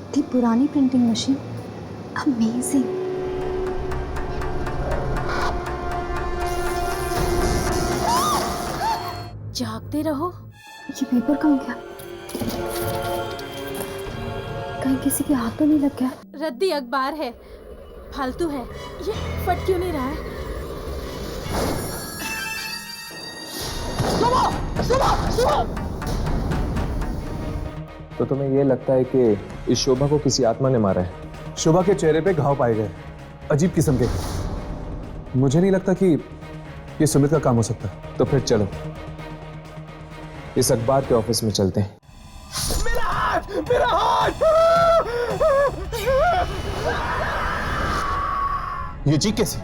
इतनी पुरानी printing machine, amazing. जागते रहो। ये पेपर कहाँ गया? कहीं किसी के हाथ तो नहीं लग गया? रद्दी अखबार है, फालतू है। ये फट क्यों नहीं रहा है? तो तुम्हें यह लगता है कि इस शोभा को किसी आत्मा ने मारा है? शोभा के चेहरे पे घाव पाए गए, अजीब किस्म के। मुझे नहीं लगता कि ये सुमित का काम हो सकता। तो फिर चलो इस अखबार के ऑफिस में चलते हैं। मेरा हाथ, मेरा हाथ! ये चीख कैसी?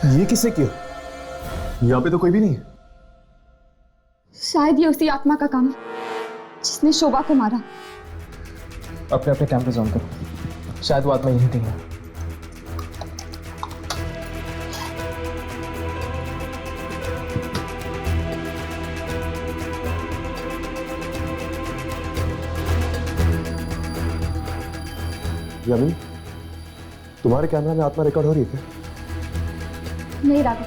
ये किसने किया? यहाँ पे तो कोई भी नहीं है। शायद ये उसी आत्मा का काम है जिसने शोभा को मारा। अपने अपने कैमरे ऑन करो, शायद वो आत्मा यहीं कहीं है। यामिनी, तुम्हारे कैमरा में आत्मा रिकॉर्ड हो रही है क्या? नहीं राघव,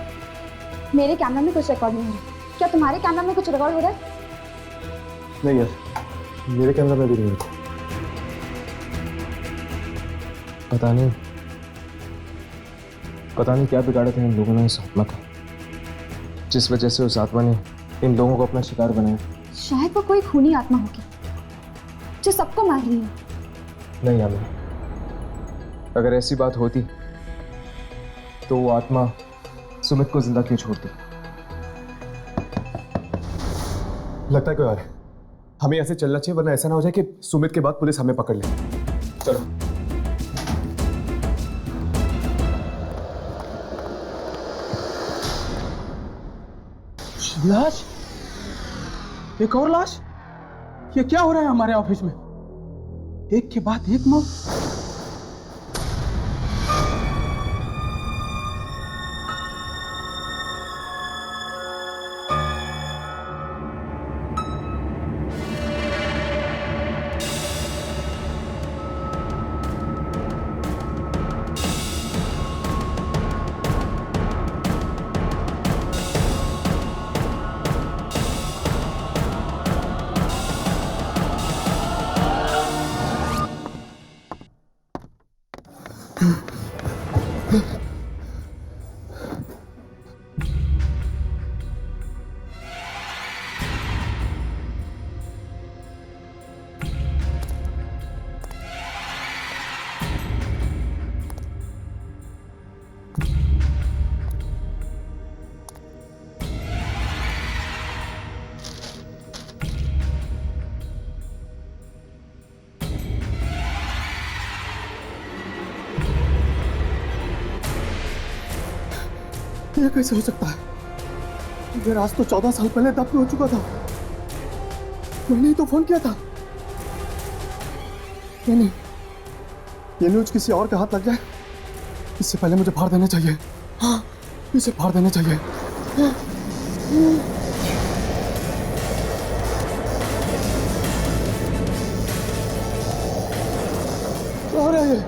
मेरे कैमरा में कुछ रिकॉर्ड नहीं हो रहा। क्या तुम्हारे कैमरा में कुछ रिकॉर्ड हो रहा है? नहीं यार, मेरे कैमरा में भी नहीं है। पता नहीं क्या बिगाड़ा था इन लोगों ने इस आत्मा का, जिस वजह से उस आत्मा ने इन लोगों को अपना शिकार बनाया। शायद वो कोई खूनी आत्मा होगी जो सबको मार रही है। नहीं यामिनी, अगर ऐसी बात होती तो वो आत्मा सुमित को जिंदा क्यों छोड़ती? लगता है कोई और है। हमें ऐसे चलना चाहिए, वरना ऐसा ना हो जाए कि सुमित के बाद पुलिस हमें पकड़ ले। चलो। लाश, एक और लाश। ये क्या हो रहा है हमारे ऑफिस में? एक के बाद एक मौत। ये कैसे हो सकता है? ये राज तो 14 साल पहले दफन हो चुका था। मैंने ही तो फोन किया था। नहीं, ये न्यूज किसी और के हाथ लग जाए इससे पहले मुझे फाड़ देना चाहिए। हाँ, इसे फाड़ देना चाहिए। क्या हो रहा है ये?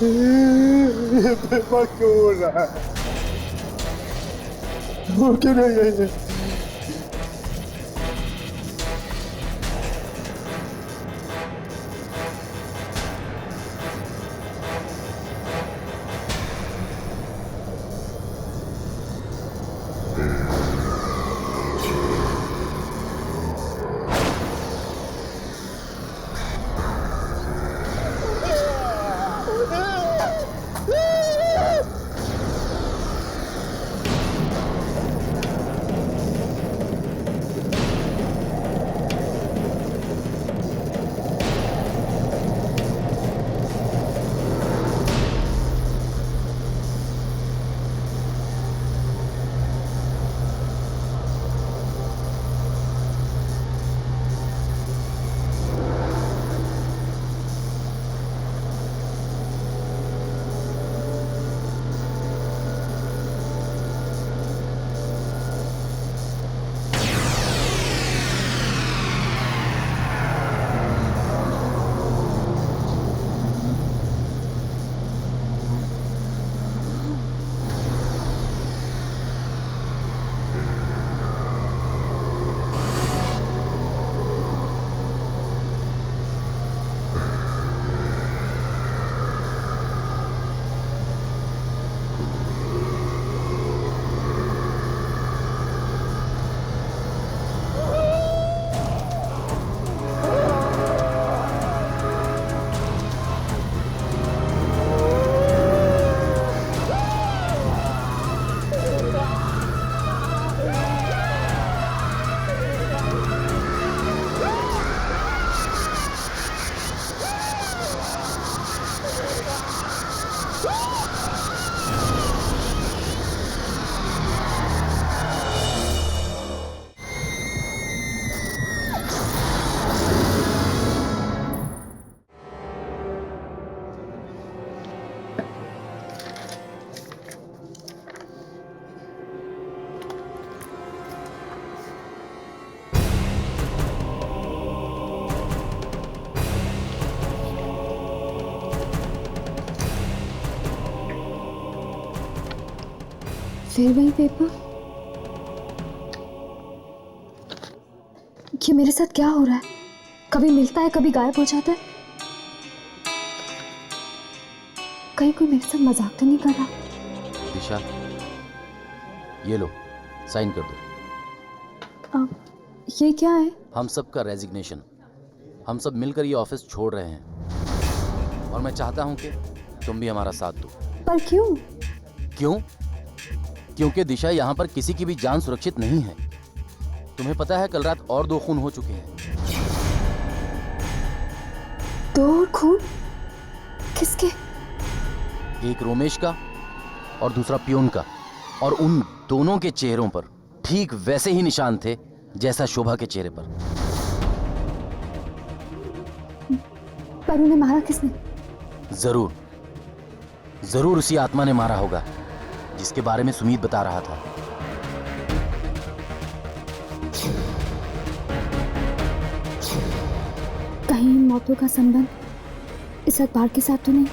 ये पेपर क्यों हो रहा है? हो क्यों नहीं है ये? फिर वही पेपर। ये मेरे साथ क्या हो रहा है? कभी मिलता है, कभी गायब हो जाता है। कहीं कोई मेरे साथ मजाक तो नहीं कर रहा? दिशा, ये लो, साइन कर दो। ये क्या है? हम सब का रेजिग्नेशन। हम सब मिलकर ये ऑफिस छोड़ रहे हैं और मैं चाहता हूं कि तुम भी हमारा साथ दो। पर क्यों? क्यों? क्योंकि दिशा, यहाँ पर किसी की भी जान सुरक्षित नहीं है। तुम्हें पता है कल रात और 2 खून हो चुके हैं। 2 खून? किसके? एक रोमेश का और दूसरा पियून का। और उन दोनों के चेहरों पर ठीक वैसे ही निशान थे जैसा शोभा के चेहरे पर। पर उन्हें मारा किसने? जरूर उसी आत्मा ने मारा होगा जिसके बारे में सुमीत बता रहा था। कहीं इन मौतों का संबंध इस अखबार के साथ तो नहीं?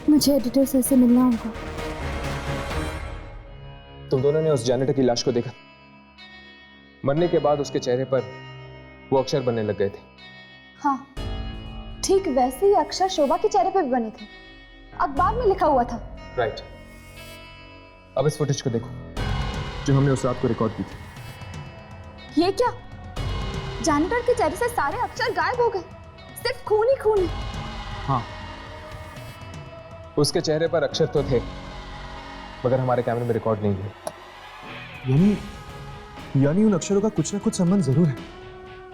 मुझे एडिटर सर से मिलना होगा। तुम दोनों ने उस जैनेटर की लाश को देखा? मरने के बाद उसके चेहरे पर वो अक्षर बनने लग गए थे। हाँ, ठीक वैसे ही अक्षर शोभा के चेहरे पे भी बने थे। अखबार में लिखा हुआ था। राइट। अब इस फुटेज को देखो जो हमने उस रात को रिकॉर्ड की थी। ये क्या? जैनेटर के चेहरे से सारे अक्षर गायब हो गए, सिर्फ खून ही खून है। हाँ, उसके चेहरे पर अक्षर तो थे मगर हमारे कैमरे में रिकॉर्ड नहीं हुए। यानी उन अक्षरों का कुछ ना कुछ संबंध जरूर है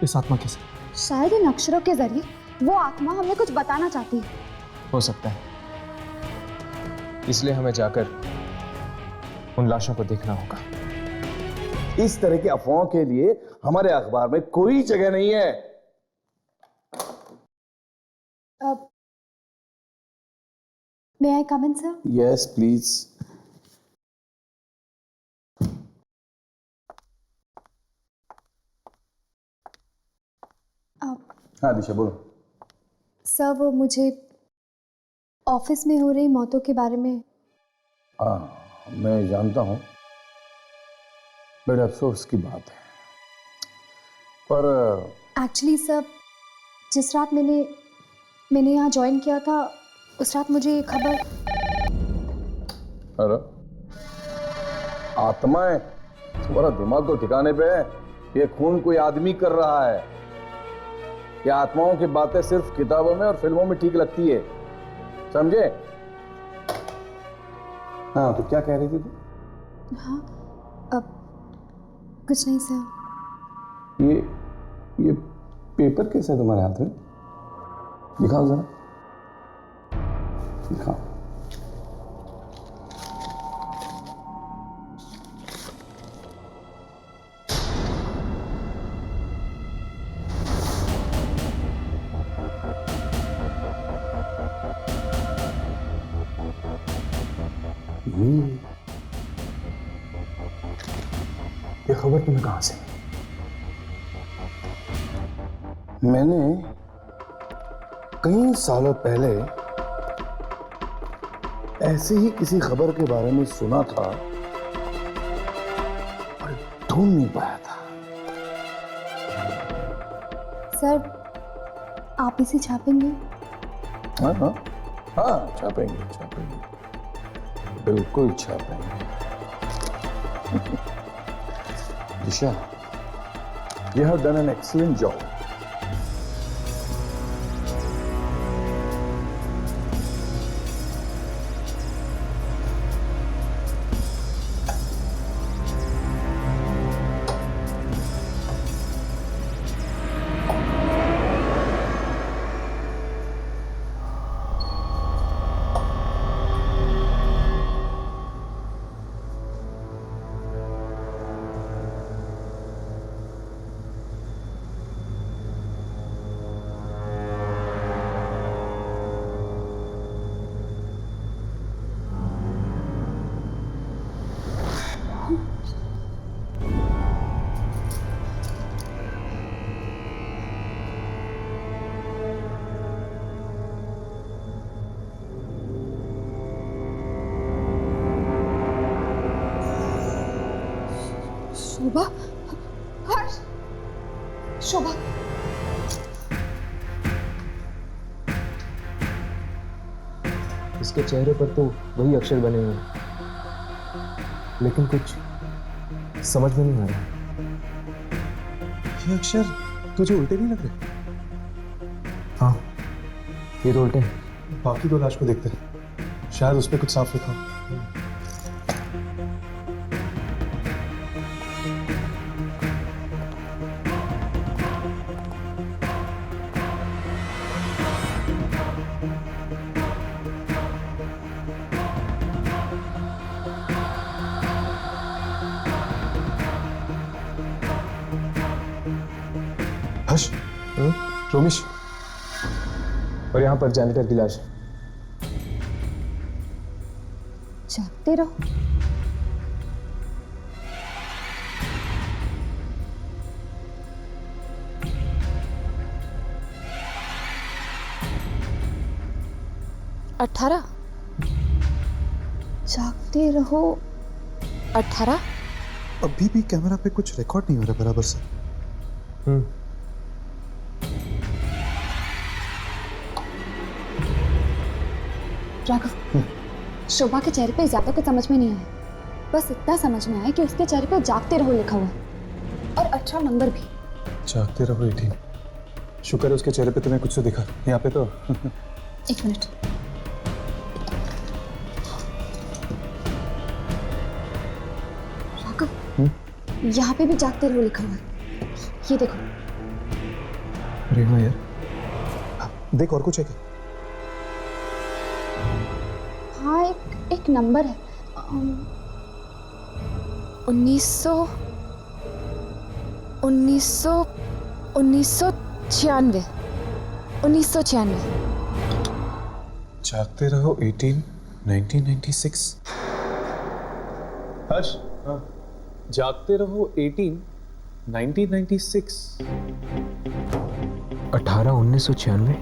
इस आत्मा के साथ। शायद इन अक्षरों के जरिए वो आत्मा हमें कुछ बताना चाहती है। हो सकता है, इसलिए हमें जाकर उन लाशों को देखना होगा। इस तरह की अफवाहों के लिए हमारे अखबार में कोई जगह नहीं है। मे आई कम इन सर? Yes please. हाँ दिशा बोलो। सर, वो मुझे ऑफिस में हो रही मौतों के बारे में। हाँ मैं जानता हूँ, बड़े अफसोस की बात है। पर एक्चुअली सर, जिस रात मैंने यहाँ ज्वाइन किया था उस रात मुझे ये खबर। अरे आत्माएं, तुम्हारा दिमाग तो ठिकाने पे है। ये खून कोई आदमी कर रहा है। ये आत्माओं की बातें सिर्फ किताबों में और फिल्मों में ठीक लगती है, समझे? हाँ तो क्या कह रही थी तू? हाँ, अब कुछ नहीं सर। ये पेपर कैसे है तुम्हारे हाथ में? दिखाओ जरा, दिखाओ। ये खबर तुम्हें कहां से? मैंने कई सालों पहले ऐसे ही किसी खबर के बारे में सुना था और ढूंढ नहीं पाया था। सर, आप इसे छापेंगे? हाँ हाँ हाँ, छापेंगे छापेंगे, बिल्कुल छापेंगे। दिशा, you have done an excellent job. शोभा, हर्ष, शोभा। इसके चेहरे पर तो वही अक्षर बने हुए हैं, लेकिन कुछ समझ में नहीं आ रहा। ये अक्षर तुझे उल्टे नहीं लग रहे? हाँ, ये तो उल्टे हैं। बाकी दो लाश को देखते हैं, शायद उस पर कुछ साफ लिखा हो। हर्ष, रोमेश, और यहाँ पर जैनिटर की लाश है। जागते रहो। अठारह। जागते रहो। 18। अभी भी कैमरा पे कुछ रिकॉर्ड नहीं हो रहा बराबर से। राघव, शोभा के चेहरे पे ज्यादा कुछ समझ में नहीं आया, बस इतना समझ में आया कि उसके चेहरे पे जागते रहो लिखा हुआ है और 18 नंबर भी। जागते रहो 18। शुक्र है उसके चेहरे पे तुम्हें कुछ तो दिखा, यहाँ पे तो। एक मिनट। राघव, यहाँ पे भी जागते रहो लिखा हुआ है, ये देखो। अरे हाँ यार, देख और कुछ है क्या? हाँ, एक नंबर है। 1996। जागते रहो 18, 1996। हर्ष, जागते रहो 18, 1996। 18 1996।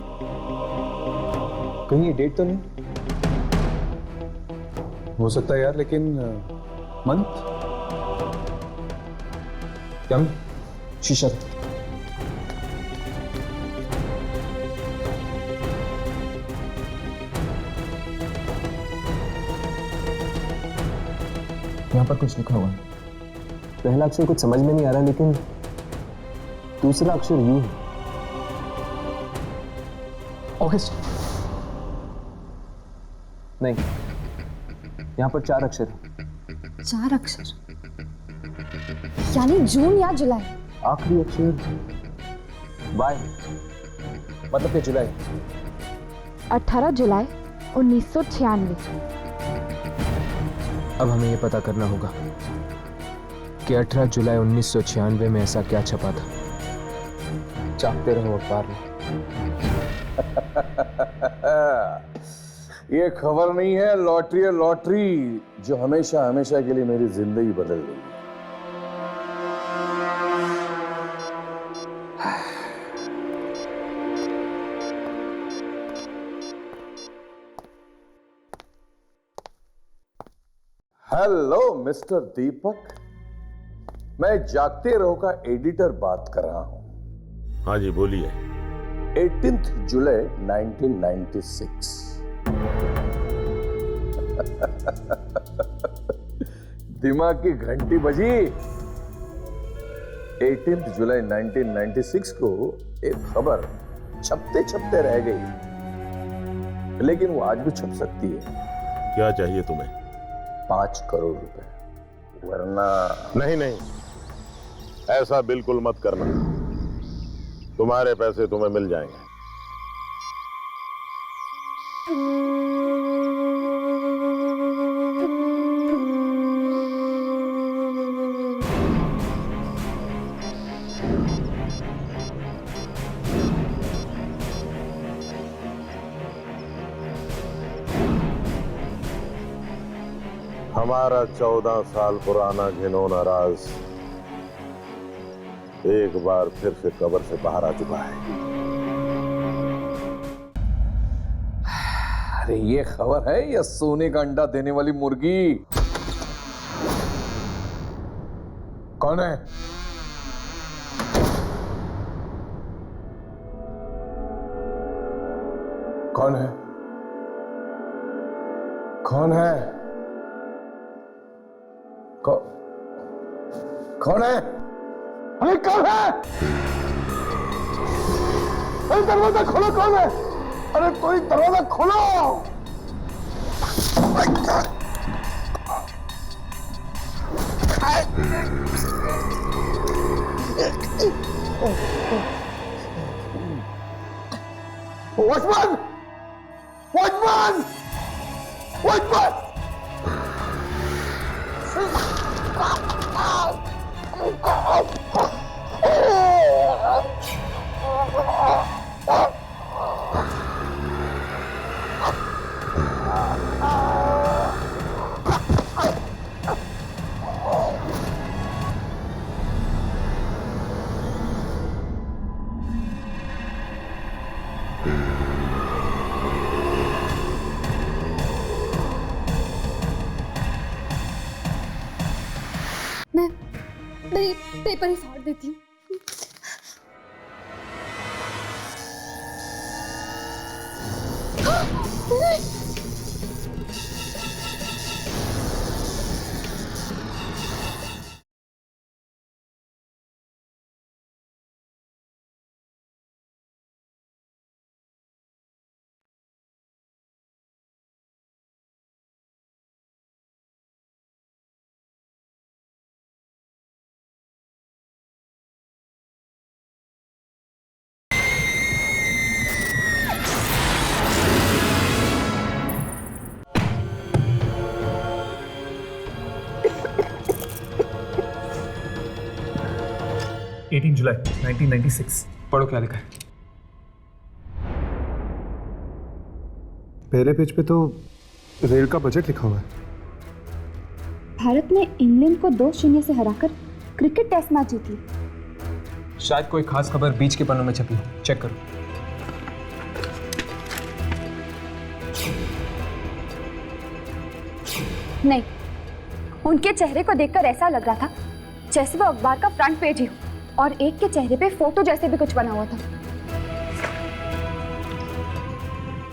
कहीं ये डेट तो नहीं? हो सकता है यार, लेकिन मंथ? क्या शीशा? यहाँ पर कुछ लिखा हुआ है। पहला अक्षर कुछ समझ में नहीं आ रहा, लेकिन दूसरा अक्षर यू है। ऑगस्ट नहीं, यहाँ पर 4 अक्षर है। 4 अक्षर यानी जून या जुलाई। आखिरी अक्षर वाई, मतलब कि जुलाई। 18 जुलाई 1996। अब हमें यह पता करना होगा कि 18 जुलाई 1996 में ऐसा क्या छपा था। जागते रहो अखबार में। ये खबर नहीं है, लॉटरी है, लॉटरी जो हमेशा हमेशा के लिए मेरी जिंदगी बदल गई। हेलो मिस्टर दीपक, मैं जागते रहो का एडिटर बात कर रहा हूं। हाँ जी बोलिए। 18 जुलाई 1996। दिमाग की घंटी बजी। 18 जुलाई 1996 को एक खबर छपते छपते रह गई, लेकिन वो आज भी छप सकती है। क्या चाहिए तुम्हें? 5 करोड़ रुपए, वरना नहीं नहीं, ऐसा बिल्कुल मत करना। तुम्हारे पैसे तुम्हें मिल जाएंगे। हमारा 14 साल पुराना घिनौना राज एक बार फिर से कब्र से बाहर आ चुका है। अरे ये खबर है या सोने का अंडा देने वाली मुर्गी? कौन है? कौन है? कौन है? कौन है? अरे कौन है? अरे दरवाजा खोलो, कौन है? अरे कोई दरवाजा खोलो! वॉचमैन! वॉचमैन! वॉचमैन! मैं ये पेपर ही फाड़ देती हूँ। जुलाई 1996। पढ़ो क्या लिखा है। पहले पेज पे तो रेल का बजट लिखा हुआ है। भारत ने इंग्लैंड को 2-0 से हराकर क्रिकेट टेस्ट मैच जीती। शायद कोई खास खबर बीच के पन्नों में छपी हो, चेक करो। नहीं, उनके चेहरे को देखकर ऐसा लग रहा था जैसे वो अखबार का फ्रंट पेज ही हो, और एक के चेहरे पे फोटो जैसे भी कुछ बना हुआ था।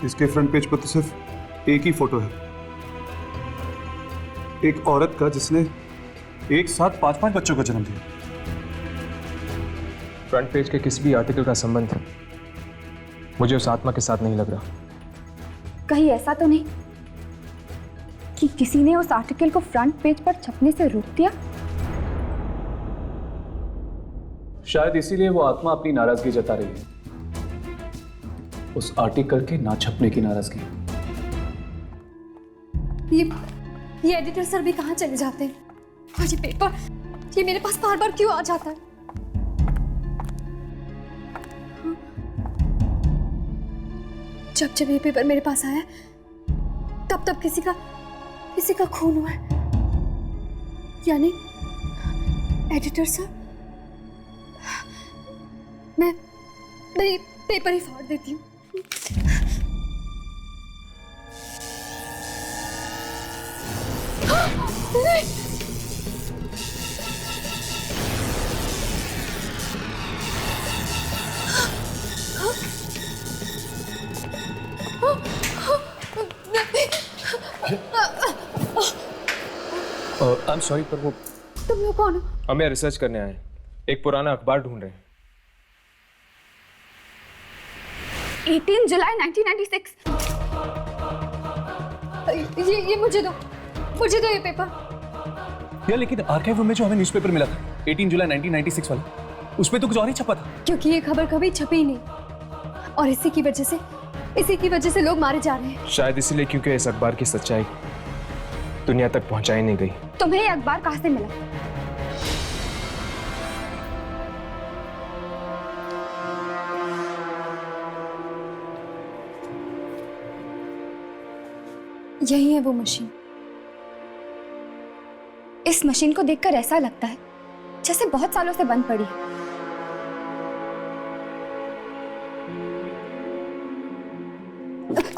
इसके फ्रंट पेज पर तो सिर्फ एक ही फोटो है, एक औरत का जिसने एक साथ 5-5 बच्चों को जन्म दिया। फ्रंट पेज के किसी भी आर्टिकल का संबंध मुझे उस आत्मा के साथ नहीं लग रहा। कहीं ऐसा तो नहीं कि किसी ने उस आर्टिकल को फ्रंट पेज पर छपने से रोक दिया? शायद इसीलिए वो आत्मा अपनी नाराजगी जता रही है, उस आर्टिकल के ना छपने की नाराजगी। ये एडिटर सर भी कहाँ चले जाते हैं? और ये पेपर, ये मेरे पास बार बार क्यों आ जाता है? जब जब ये पेपर मेरे पास आया तब तब किसी का खून हुआ है। यानी एडिटर सर, मैं ये पेपर ही फाड़ देती हूँ। आई एम सॉरी, पर वो तुम लोग कौन हो? हमें रिसर्च करने आए हैं, एक पुराना अखबार ढूंढ रहे हैं। 18 जुलाई 1996। ये मुझे दो ये पेपर। यार लेकिन आर्काइव रूम में जो हमें न्यूज़पेपर मिला था 18 जुलाई 1996 वाला, उसमें तो कुछ और ही छपा था। क्योंकि ये खबर कभी छपी ही नहीं, और इसी की वजह से लोग मारे जा रहे हैं। शायद इसीलिए क्योंकि इस अखबार की सच्चाई दुनिया तक पहुंचाई नहीं गई। तुम्हें ये अखबार कहाँ से मिला? यही है वो मशीन। इस मशीन को देखकर ऐसा लगता है जैसे बहुत सालों से बंद पड़ी है।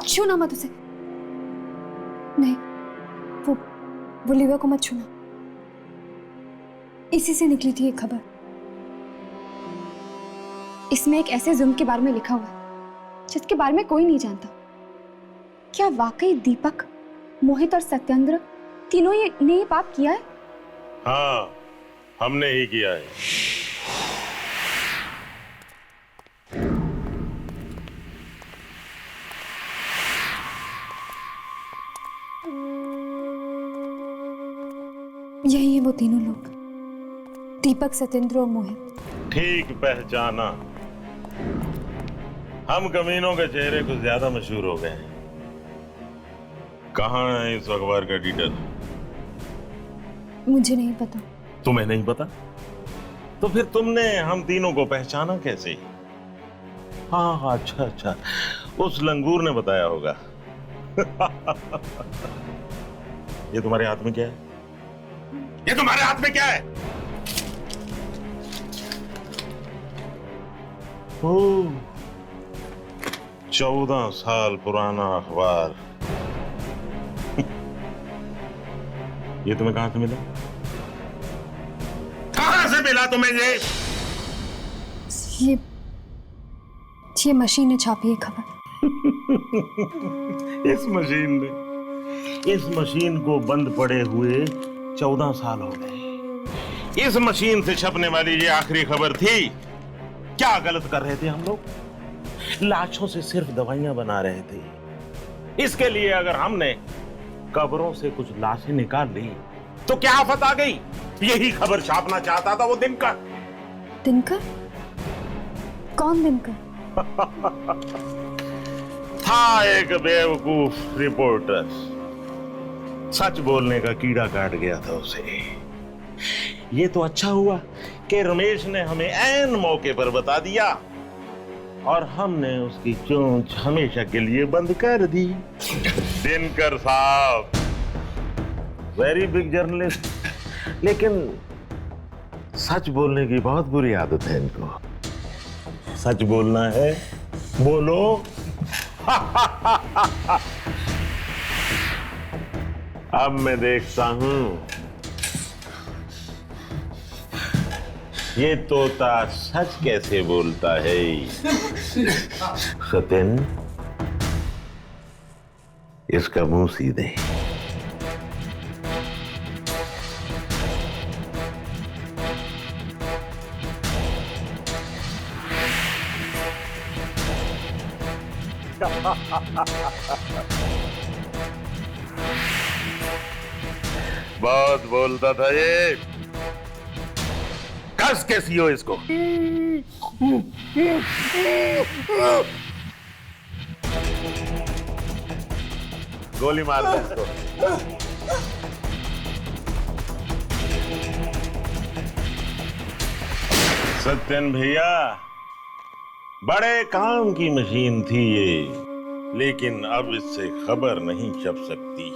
छूना मत उसे। नहीं, वो लीवर को मत छूना। इसी से निकली थी एक खबर। इसमें एक ऐसे जुल्म के बारे में लिखा हुआ है जिसके बारे में कोई नहीं जानता। क्या वाकई दीपक, मोहित और सत्येंद्र तीनों ने ये पाप किया है? हाँ, हमने ही किया है। यही है वो तीनों लोग, दीपक, सत्येंद्र और मोहित। ठीक पहचाना। हम कमीनों के चेहरे कुछ ज्यादा मशहूर हो गए हैं। कहाँ है इस अखबार का एडिटर? मुझे नहीं पता। तुम्हें नहीं पता? तो फिर तुमने हम तीनों को पहचाना कैसे? हाँ हाँ, अच्छा अच्छा, उस लंगूर ने बताया होगा। ये तुम्हारे हाथ में क्या है? ये तुम्हारे हाथ में क्या है? ओह, 14 साल पुराना अखबार। ये तुम्हें कहां से मिला? कहां से मिला तुम्हें ये? ये मशीन ने छापी है खबर। इस मशीन को बंद पड़े हुए 14 साल हो गए। इस मशीन से छपने वाली ये आखिरी खबर थी। क्या गलत कर रहे थे हम लोग? लाशों से सिर्फ दवाइयां बना रहे थे। इसके लिए अगर हमने कब्रों से कुछ लाशें निकाल ली तो क्या आफत आ गई? यही खबर छापना चाहता था वो दिनकर। दिनकर? कौन दिनकर? था एक बेवकूफ रिपोर्टर। सच बोलने का कीड़ा काट गया था उसे। ये तो अच्छा हुआ कि रमेश ने हमें ऐन मौके पर बता दिया और हमने उसकी चोंच हमेशा के लिए बंद कर दी। दिनकर साहब वेरी बिग जर्नलिस्ट, लेकिन सच बोलने की बहुत बुरी आदत है इनको। सच बोलना है, बोलो। अब मैं देखता हूं ये तोता सच कैसे बोलता है। सत्यन, इसका मुंह सीधे। बहुत बोलता था ये। कस के सीओ इसको। गोली मार दे इसको। सत्यन भैया, बड़े काम की मशीन थी ये, लेकिन अब इससे खबर नहीं छप सकती।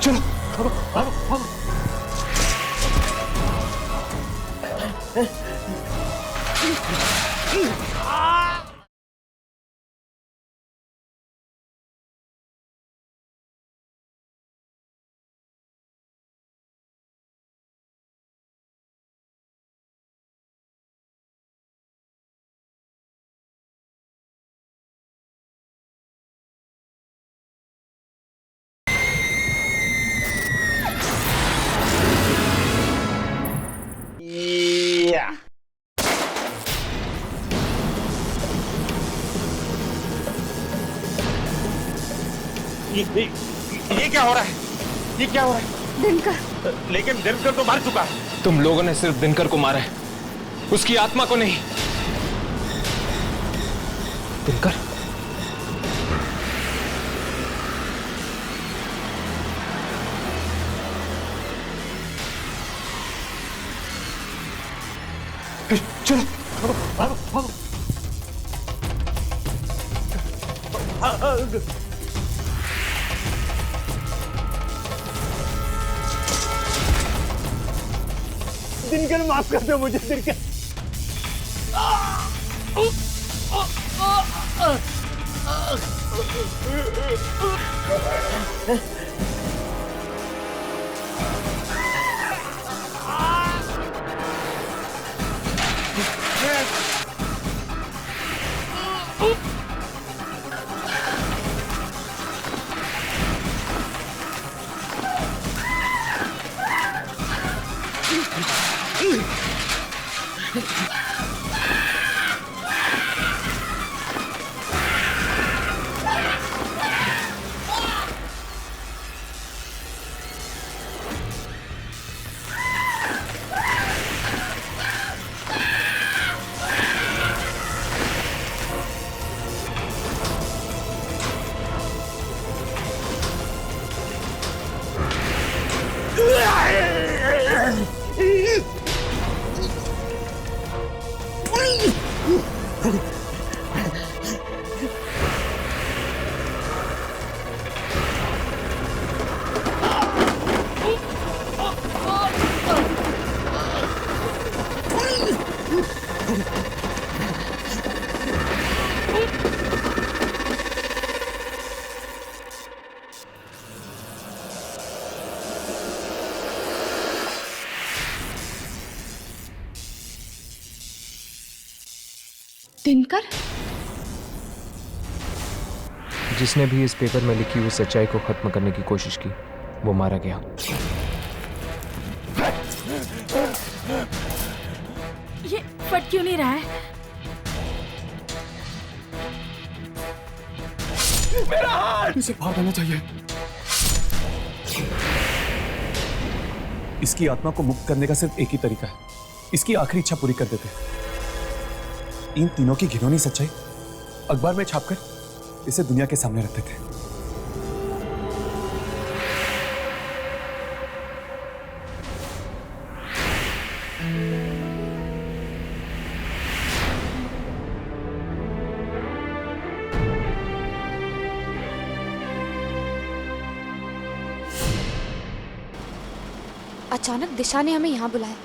चलो ये क्या हो रहा है? ये क्या हो रहा है? दिनकर। लेकिन दिनकर तो मर चुका है। तुम लोगों ने सिर्फ दिनकर को मारा है, उसकी आत्मा को नहीं। दिनकर, चलो भागो भागो। दिनकर माफ कर दो मुझे दिनकर। दिनकर? जिसने भी इस पेपर में लिखी हुई सच्चाई को खत्म करने की कोशिश की वो मारा गया। ये फट क्यों नहीं रहा है? मेरा हाथ! इसे फाड़ देना चाहिए। इसकी आत्मा को मुक्त करने का सिर्फ एक ही तरीका है, इसकी आखिरी इच्छा पूरी कर देते। इन तीनों की घिनौनी सच्चाई अखबार में छापकर इसे दुनिया के सामने रखते थे। अचानक दिशा ने हमें यहाँ बुलाया,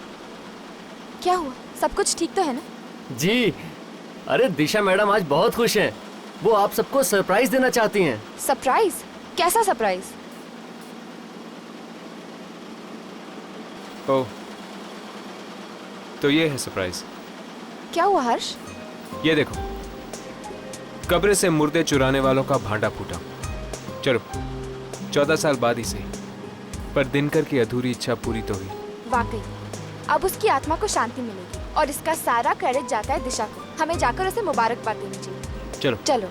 क्या हुआ? सब कुछ ठीक तो है ना? जी, अरे दिशा मैडम आज बहुत खुश हैं। वो आप सबको सरप्राइज देना चाहती हैं। सरप्राइज? कैसा सरप्राइज? ओह, तो ये है सरप्राइज। क्या हुआ हर्ष? ये देखो, कब्र से मुर्दे चुराने वालों का भांडा फूटा। चलो 14 साल बाद ही सही, पर दिनकर की अधूरी इच्छा पूरी तो हुई। वाकई अब उसकी आत्मा को शांति मिलेगी और इसका सारा क्रेडिट जाता है दिशा को। हमें जाकर उसे मुबारकबाद देनी चाहिए। चलो चलो।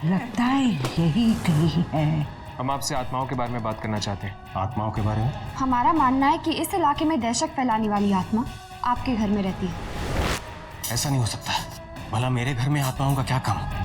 लगता है यही कहीं है। हम आपसे आत्माओं के बारे में बात करना चाहते हैं। आत्माओं के बारे में? हमारा मानना है कि इस इलाके में दहशत फैलाने वाली आत्मा आपके घर में रहती है। ऐसा नहीं हो सकता। भला मेरे घर में आत्माओं का क्या काम?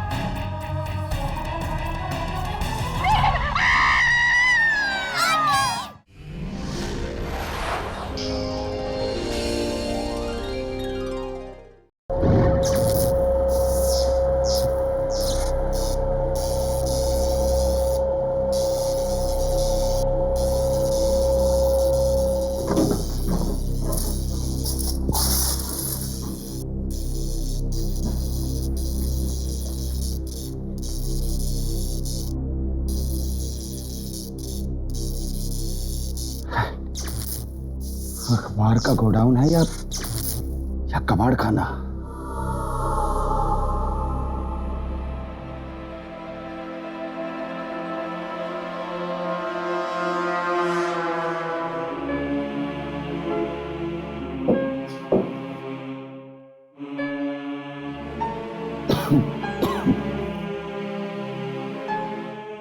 अखबार का गोडाउन है या कबाड़ खाना?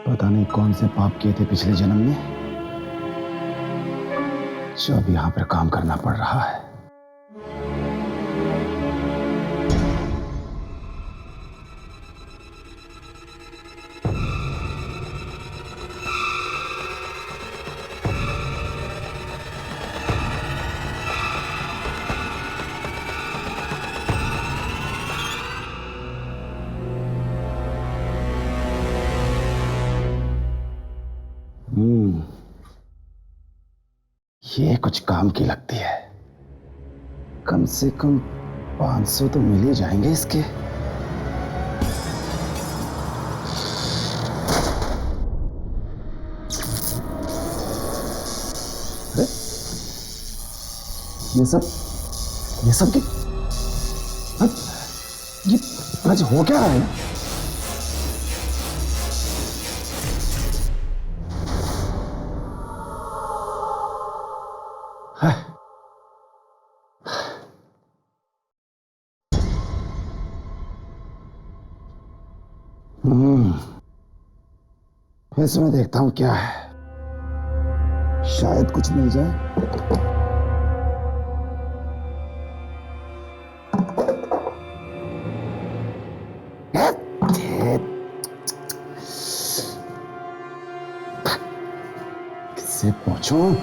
पता नहीं कौन से पाप किए थे पिछले जन्म में, जो अब यहां पर काम करना पड़ रहा है। ये कुछ काम की लगती है। कम से कम 500 तो मिल ही जाएंगे इसके। अरे ये सब ये आज हो क्या रहा है? इसमें देखता हूं क्या है, शायद कुछ मिल जाए। किससे पूछूं?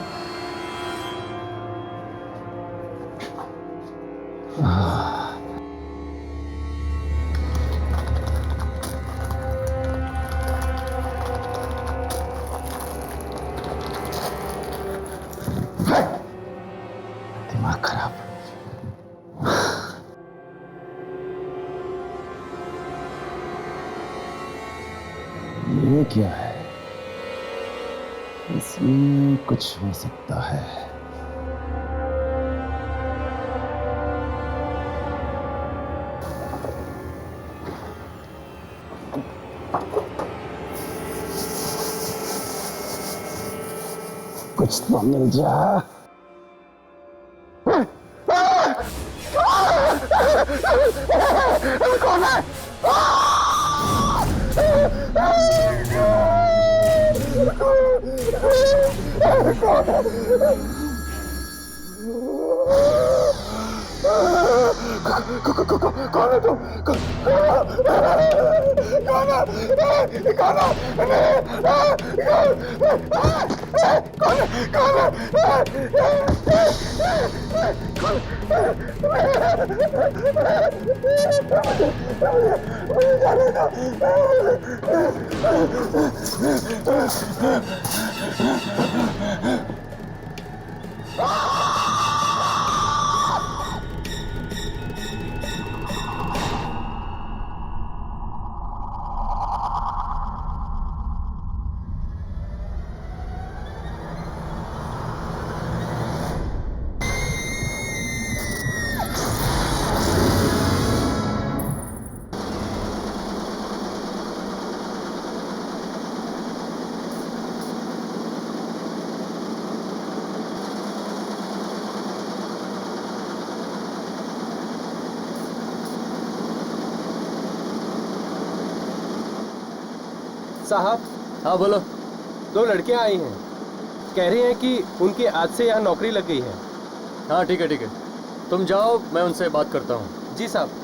दिमाग खराब। ये क्या है? इसमें कुछ हो सकता है। कुछ तो मिल जा। कौन है? कौन है तुम? साहब। हाँ बोलो। 2 लड़कियां आई हैं, कह रही हैं कि उनकी आज से यहाँ नौकरी लग गई है। हाँ ठीक है, तुम जाओ, मैं उनसे बात करता हूँ। जी साहब।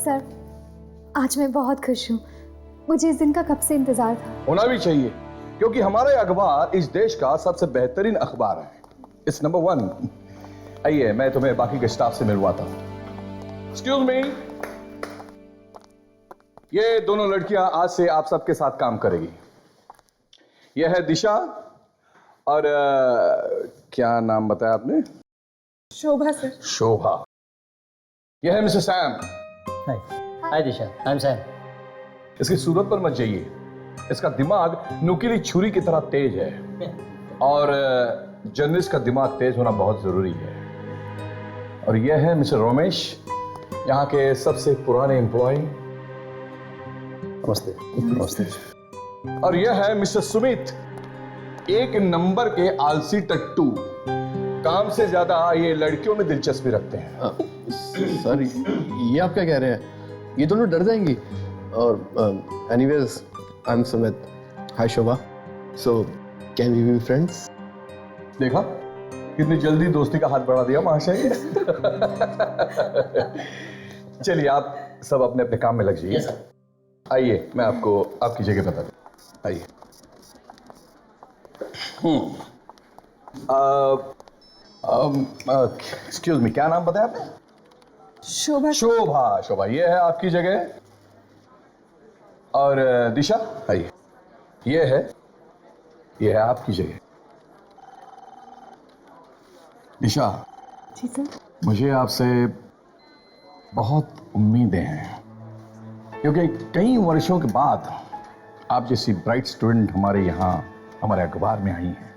सर, आज मैं बहुत खुश हूँ। मुझे इस दिन का कब से इंतजार था। होना भी चाहिए, क्योंकि हमारा ये अखबार इस देश का सबसे बेहतरीन अखबार है। It's number 1। आइए, मैं तुम्हें बाकी के स्टाफ से मिलवाता हूं। Excuse me. ये दोनों लड़कियां आज से आप सबके साथ काम करेगी। यह है दिशा और क्या नाम बताया आपने? शोभा सर। शोभा। यह है mister Sam. Hi Disha, I am Sam. इसकी सूरत पर मत जाइए, इसका दिमाग नुकीली छुरी की तरह तेज है और जर्नलिस्ट का दिमाग तेज होना बहुत जरूरी है। और यह है मिस्टर रोमेश, यहाँ के सबसे पुराने एम्प्लॉय। नमस्ते। नमस्ते। और यह है मिस्टर सुमित, 1 नंबर के आलसी टट्टू। काम से ज्यादा ये लड़कियों में दिलचस्पी रखते हैं। सर, ये आप क्या कह रहे हैं? ये दोनों डर जाएंगी। और anyways, I am Sumit. Hi Shobha. So can we be friends? देखा कितनी जल्दी दोस्ती का हाथ बढ़ा दिया महाशय। चलिए आप सब अपने अपने काम में लग जाइए। आइए मैं आपको आपकी जगह बता दूं। आइए। एक्सक्यूज मी, क्या नाम बताया आपने? शोभा। शोभा। शोभा, ये है आपकी जगह। और दिशा, आइए। ये है आपकी जगह। दिशा, जी सर। मुझे आपसे बहुत उम्मीदें हैं, क्योंकि कई वर्षों के बाद आप जैसी ब्राइट स्टूडेंट हमारे यहाँ हमारे अखबार में आई हैं,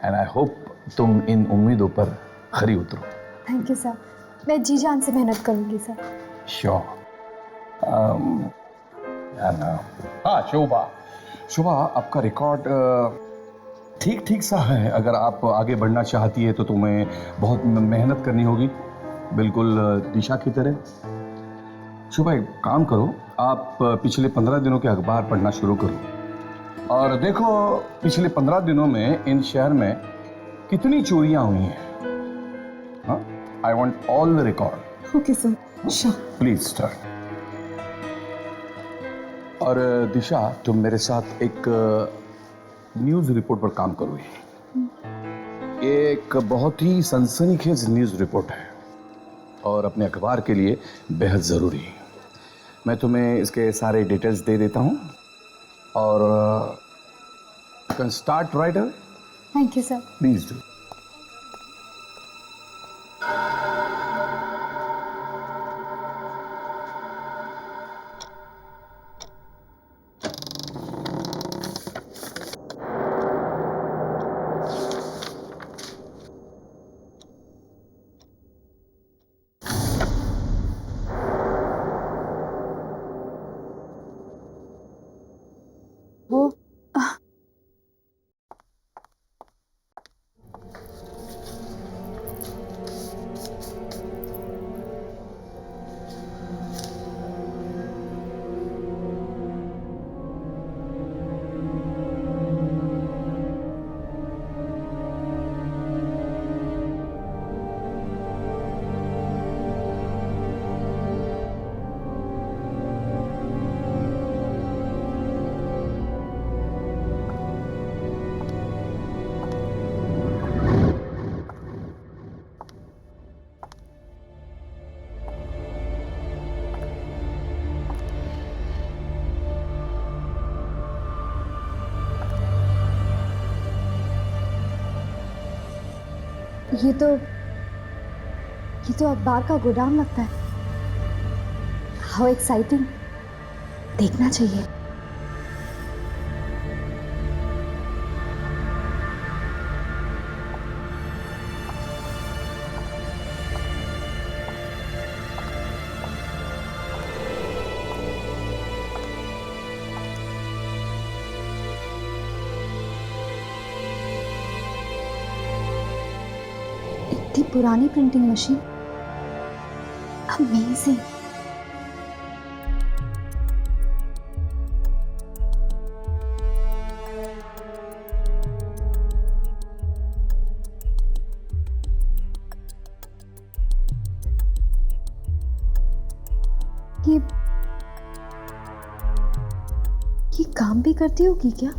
एंड आई होप तुम इन उम्मीदों पर खरी उतरो। थैंक यू सर, मैं जी जान से मेहनत करूंगी सर। श्योर। हाँ शोभा, शोभा आपका रिकॉर्ड ठीक ठीक सा है। अगर आप आगे बढ़ना चाहती है तो तुम्हें बहुत मेहनत करनी होगी, बिल्कुल दिशा की तरह। शोभा एक काम करो, आप पिछले 15 दिनों के अखबार पढ़ना शुरू करो और देखो पिछले 15 दिनों में इन शहर में कितनी चोरियां हुई हैं। हाँ, I want all the record. Okay sir, sure. Please start. और दिशा, तुम मेरे साथ एक न्यूज़ रिपोर्ट पर काम करोगी। ये एक बहुत ही सनसनीखेज न्यूज़ रिपोर्ट है और अपने अखबार के लिए बेहद ज़रूरी है। मैं तुम्हें इसके सारे डिटेल्स दे देता हूँ और can start right away. Thank you sir. Please do. वो ये तो अखबार का गोदाम लगता है। हाउ एक्साइटिंग, देखना चाहिए। इतनी पुरानी प्रिंटिंग मशीन, अमेजिंग। ये काम भी करती होगी क्या?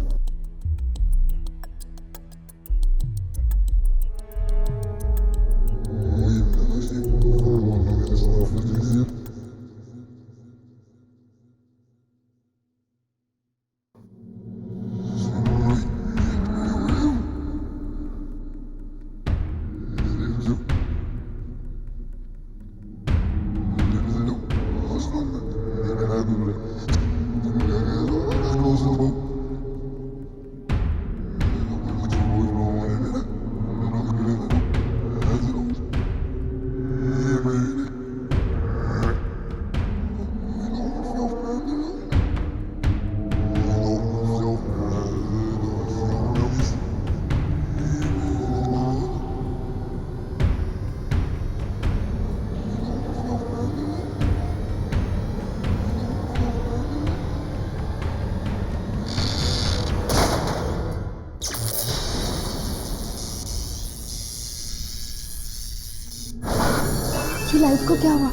लाइट को क्या हुआ?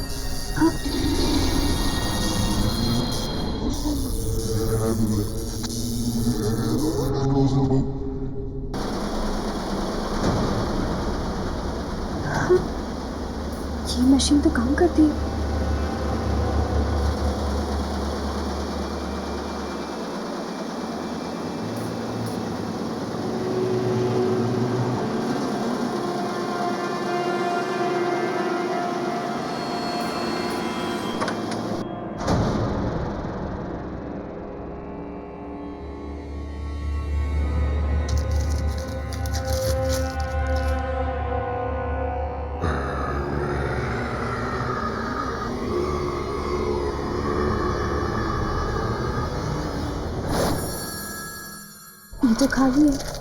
ये मशीन तो काम करती है। ये तो खाली है।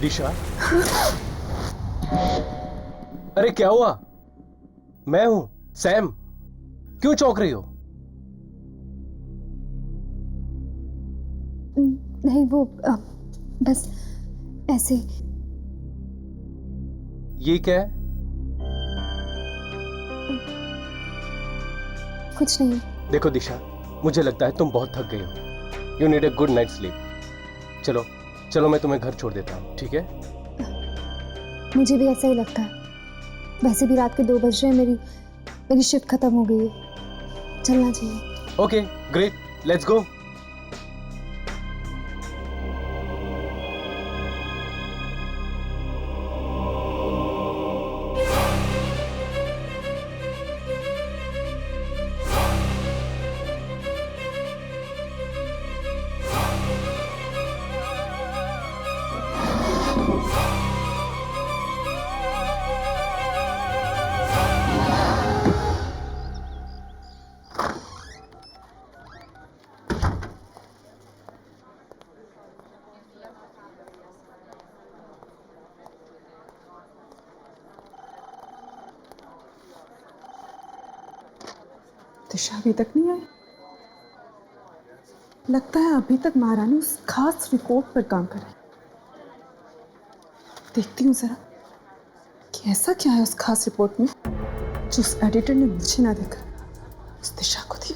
दिशा, अरे क्या हुआ? मैं हूं सैम। क्यों चौंक रही हो? नहीं वो बस ऐसे। ये क्या है? कुछ नहीं। देखो दिशा, मुझे लगता है तुम बहुत थक गई हो। You need a good night sleep. चलो चलो, मैं तुम्हें घर छोड़ देता हूँ, ठीक है? मुझे भी ऐसा ही लगता है। वैसे भी रात के 2 बज रहे हैं। मेरी शिफ्ट खत्म हो गई है। चलना चाहिए। Okay great, let's go. Disha अभी तक नहीं आई। लगता है अभी तक महारानी उस खास रिपोर्ट पर काम कर रही। देखती हूँ जरा कि ऐसा क्या है उस खास रिपोर्ट में जो उस एडिटर ने मुझे ना देकर उस दिशा को दी।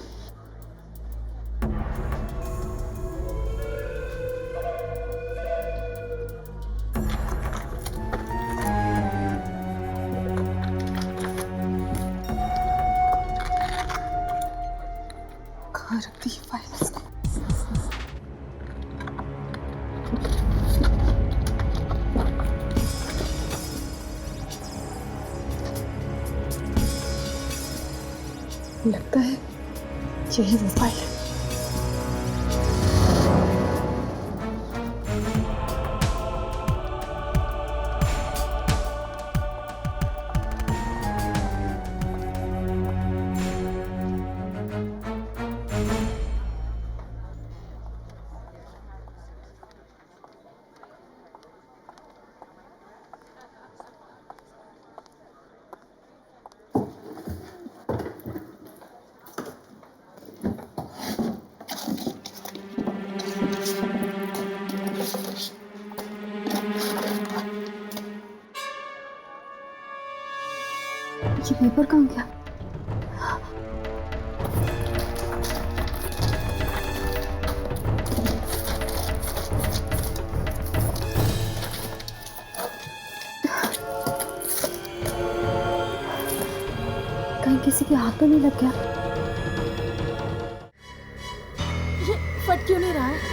कहाँ रख दी फाइल इसको? लगता है यही वो फाइल है। ये पेपर कहाँ गया? कहीं किसी के हाथ तो नहीं लग गया? ये फट क्यों नहीं रहा है?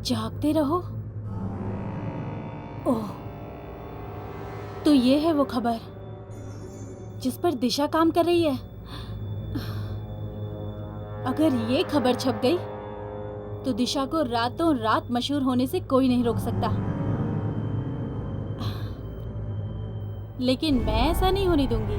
जागते रहो। ओह, तो ये है वो खबर जिस पर दिशा काम कर रही है। अगर ये खबर छप गई तो दिशा को रातों रात मशहूर होने से कोई नहीं रोक सकता। लेकिन मैं ऐसा नहीं होने दूंगी।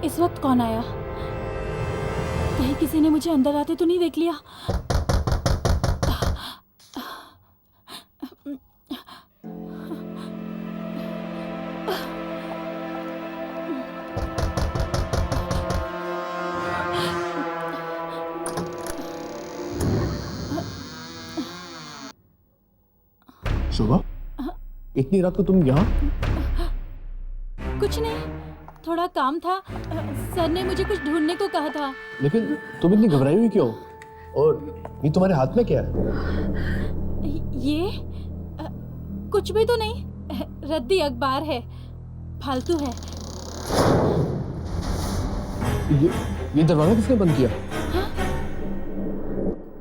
इस वक्त कौन आया? कहीं किसी ने मुझे अंदर आते तो नहीं देख लिया? शोभा, इतनी रात को तुम यहाँ? कुछ नहीं, थोड़ा काम था। सर ने मुझे कुछ ढूंढने को कहा था। लेकिन तुम इतनी घबराई हुई क्यों? और ये तुम्हारे हाथ में क्या है? ये कुछ भी तो नहीं, रद्दी अखबार है, फालतू है। ये दरवाजा किसने बंद किया? हाँ?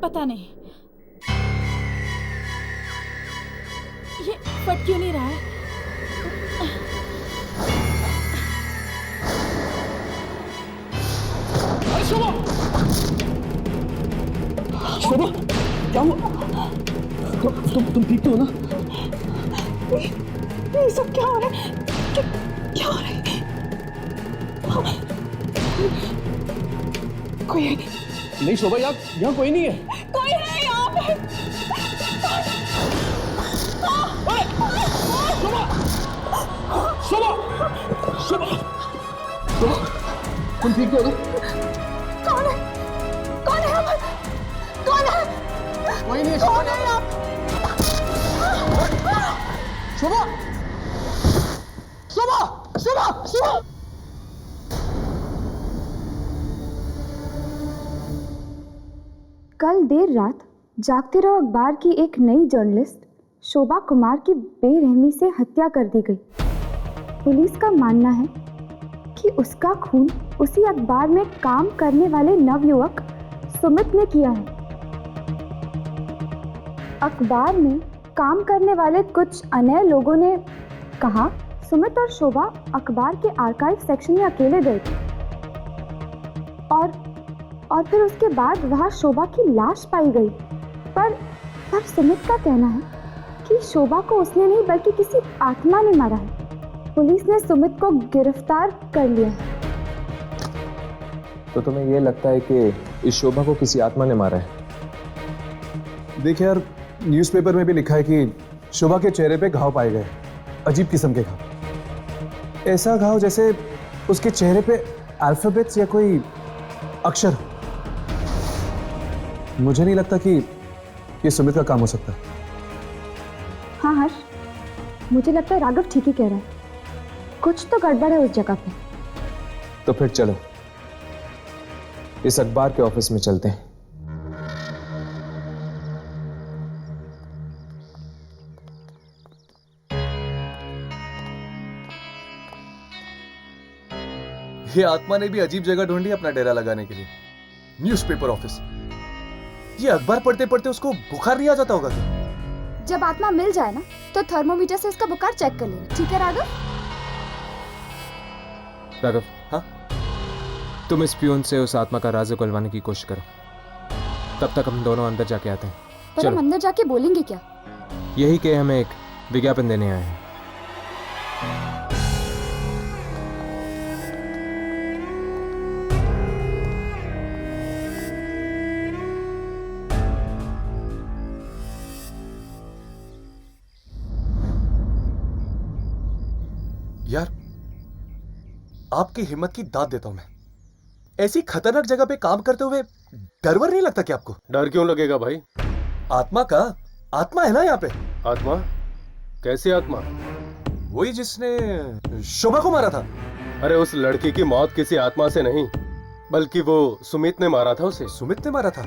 पता नहीं। ये फट क्यों नहीं रहा है? शोभा, क्या हुआ? तुम ठीक तो हो ना? ये सब क्या हो रहा है? क्या हो रहा है? कोई है? नहीं शोभा, यहाँ कोई नहीं है। कोई है यहाँ पे? शोभा, शोभा, शोभा, शोभा, तुम ठीक तो हो ना? कौन है? कौन है यहाँ पर? कौन है? कोई नहीं है। कौन है यहाँ? शोभा, शोभा, शोभा, शोभा। कल देर रात जागते रहो अखबार की एक नई जर्नलिस्ट शोभा कुमार की बेरहमी से हत्या कर दी गई। पुलिस का मानना है कि उसका खून उसी अखबार में काम करने वाले नवयुवक सुमित ने किया है। अखबार में काम करने वाले कुछ अन्य लोगों ने कहा सुमित और शोभा अखबार के आर्काइव सेक्शन में अकेले गए थे और फिर उसके बाद वहां शोभा की लाश पाई गई। पर सुमित का कहना है कि शोभा को उसने नहीं बल्कि किसी आत्मा ने मारा है। पुलिस ने सुमित को गिरफ्तार कर लिया है। तो तुम्हें यह लगता है कि इस शोभा को किसी आत्मा ने मारा है? देखिए यार, न्यूज़पेपर में भी लिखा है कि शोभा के चेहरे पे घाव पाए गए, अजीब किस्म के घाव। ऐसा घाव जैसे उसके चेहरे पे अल्फाबेट्स या कोई अक्षर। मुझे नहीं लगता कि ये सुमित का काम हो सकता। हाँ हर्ष, मुझे लगता है राघव ठीक ही कह रहा है। कुछ तो गड़बड़ है उस जगह पे। तो फिर चलो इस अखबार के ऑफिस में चलते हैं। ये आत्मा ने भी अजीब जगह ढूंढी अपना डेरा लगाने के लिए। Newspaper office. ये अखबार पढ़ते पढ़ते उसको बुखार नहीं आ जाता होगा क्या? जब आत्मा मिल जाए ना तो थर्मोमीटर से इसका बुखार चेक कर लेना, ठीक है राघव? राघव, हाँ? तुम इस पियून से उस आत्मा का राज उगलवाने की कोशिश करो, तब तक हम दोनों अंदर जाके आते हैं। पर हम अंदर जाके बोलेंगे क्या? यही कि हमें एक विज्ञापन देने आए हैं। यार, आपकी हिम्मत की दाद देता हूं मैं। ऐसी खतरनाक जगह पे काम करते हुए डर नहीं लगता क्या आपको? डर क्यों लगेगा भाई? आत्मा का आत्मा है ना यहाँ पे। आत्मा? कैसी आत्मा? वही जिसने शोभा को मारा था। अरे उस लड़की की मौत किसी आत्मा से नहीं, बल्कि वो सुमित ने मारा था उसे। सुमित ने मारा था?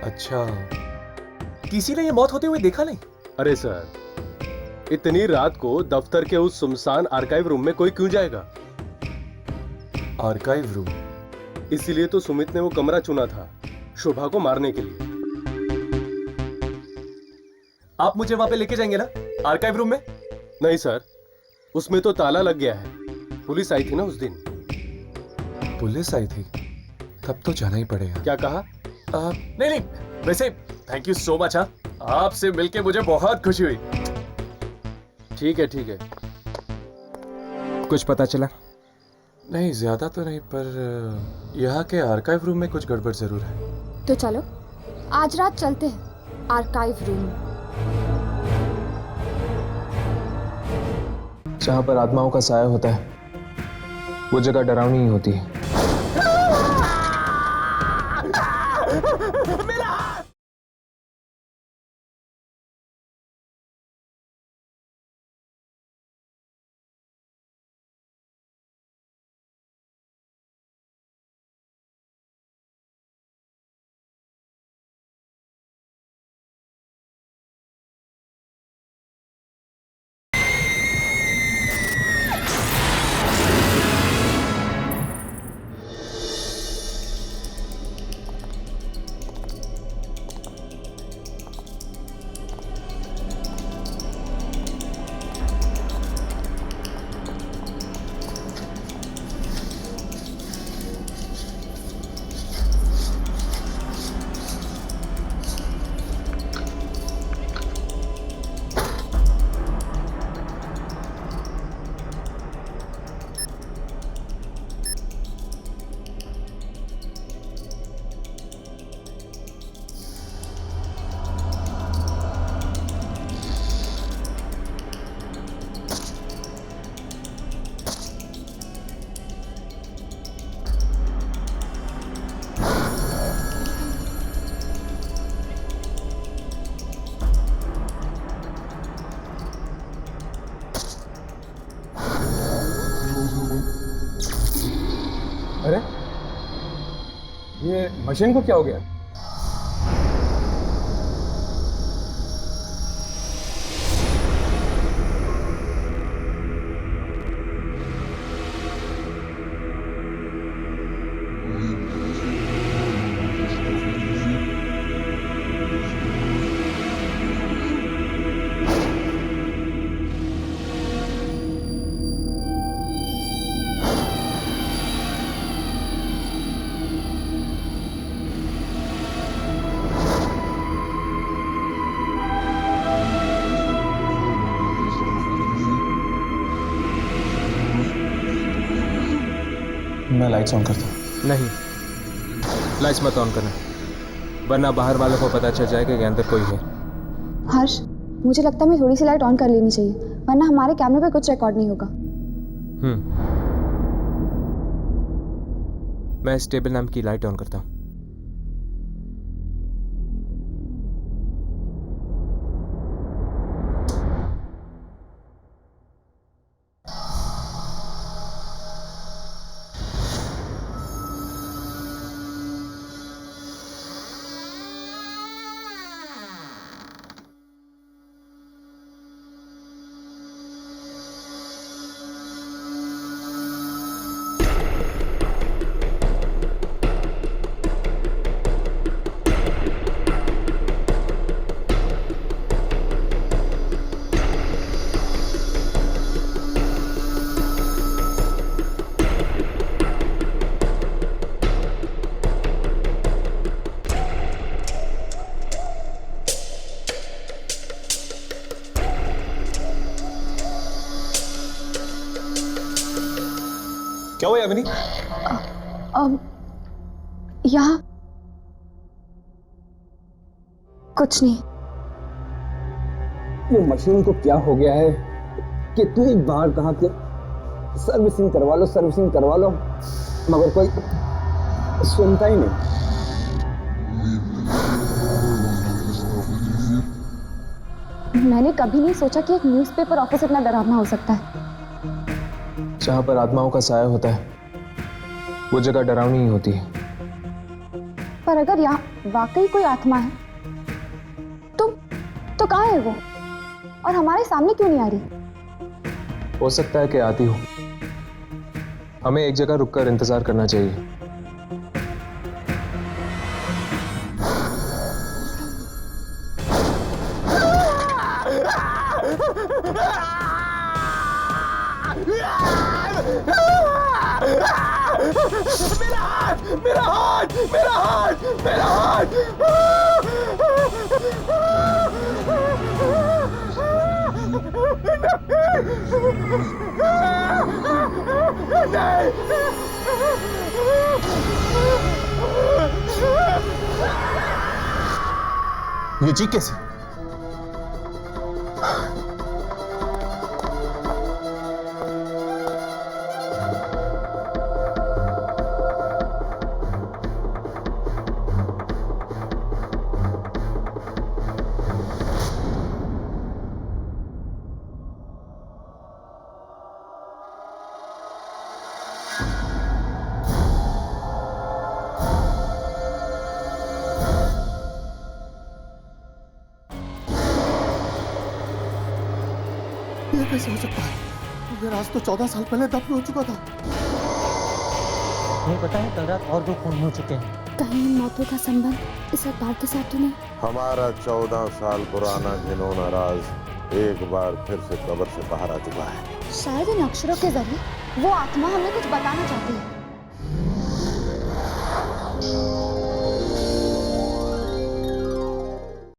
अच्छा, किसी ने ये मौत होते हुए देखा नहीं? अरे सर, इतनी रात को दफ्तर के उस सुनसान आर्काइव रूम में कोई क्यों जाएगा? Archive room? इसीलिए तो सुमित ने वो कमरा चुना था, शोभा को मारने के लिए। आप मुझे वहां पे लेके जाएंगे ना, आर्काइव रूम में? नहीं सर, उसमें तो ताला लग गया है। पुलिस आई थी ना उस दिन। पुलिस आई थी? तब तो जाना ही पड़ेगा। क्या कहा? नहीं, वैसे थैंक यू सो मच। आपसे मिलके मुझे बहुत खुशी हुई। ठीक है। कुछ पता चला? नहीं, ज्यादा तो नहीं, पर यहाँ के आर्काइव रूम में कुछ गड़बड़ जरूर है। तो चलो आज रात चलते हैं आर्काइव रूम। जहां पर आत्माओं का साया होता है वो जगह डरावनी ही होती है। अरे ये मशीन को क्या हो गया? मैं लाइट्स ऑन करता हूँ। नहीं, लाइट्स मत ऑन करना, वरना बाहर वालों को पता चल जाएगा कि अंदर कोई है। हर्ष, मुझे लगता है मैं थोड़ी सी लाइट ऑन कर लेनी चाहिए, वरना हमारे कैमरे पे कुछ रिकॉर्ड नहीं होगा। मैं इस टेबल नाम की लाइट ऑन करता हूँ। क्या हुआ यामिनी? यहाँ कुछ नहीं। ये मशीन को क्या हो गया है? कितनी बार कहा कि सर्विसिंग करवा लो, मगर कोई सुनता ही नहीं। मैंने कभी नहीं सोचा कि एक न्यूज़पेपर ऑफिस इतना डरावना हो सकता है। जहां पर आत्माओं का साया होता है वो जगह डरावनी ही होती है। पर अगर यहाँ वाकई कोई आत्मा है तो कहाँ है वो, और हमारे सामने क्यों नहीं आ रही? हो सकता है कि आती हो। हमें एक जगह रुककर इंतजार करना चाहिए। मेरा हाथ ये चीख कैसे? ये कैसे हो सकता है? ये राज तो 14 साल पहले दफन हो चुका था। नहीं पता है, कल रात और 2 खून हो चुके हैं। कहीं इन मौतों का संबंध इस अखबार के साथ तो नहीं? हमारा 14 साल पुराना घिनौना राज एक बार फिर से कब्र से बाहर आ चुका है। शायद इन अक्षरों के जरिए वो आत्मा हमें कुछ बताना चाहती है।